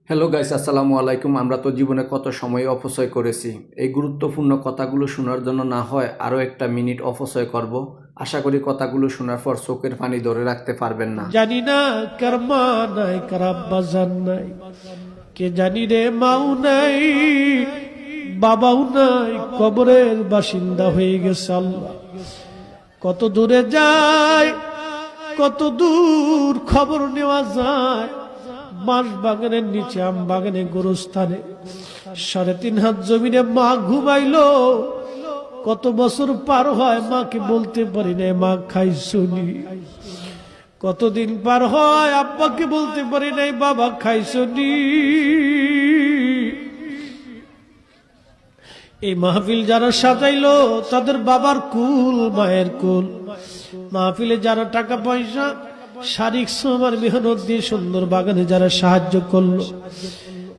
Hello guys, আসসালামু আলাইকুম। আমরা তো জীবনে কত সময় অপচয় করেছি। এই গুরুত্বপূর্ণ কথাগুলো শোনার জন্য না হয় আরও একটা মিনিট অপচয় করব। আশা করি কথাগুলো শোনার পর চোখের পানি ধরে রাখতে পারবেন না। জানি না কার মা নাই কার আব্বা জান নাই, কে জানি রে মাও নাই বাবাও নাই, কবরের বাসিন্দা হয়ে গেছে। আল্লাহ কত দূরে যায়, কত দূর খবর নেওয়া যায়। বাঁশ বাগানের নিচে, আম বাগানে, গোরস্থানে ৩.৫ হাত জমিনে মা ঘুমাইলো। কত বছর পার হয় মাকে বলতে পারি না মা খাইছুনি। কতদিন পার হয় আব্বাকে বলতে পারি নাই বাবা খাইছুনি। এই মাহফিল যারা সাজাইলো তাদের বাবার কুল, মায়ের কুল। মাহফিলে যারা টাকা পয়সা শারীরিক শ্রম আর মেহনত দিয়ে সুন্দর বাগানে যারা সাহায্য করলো,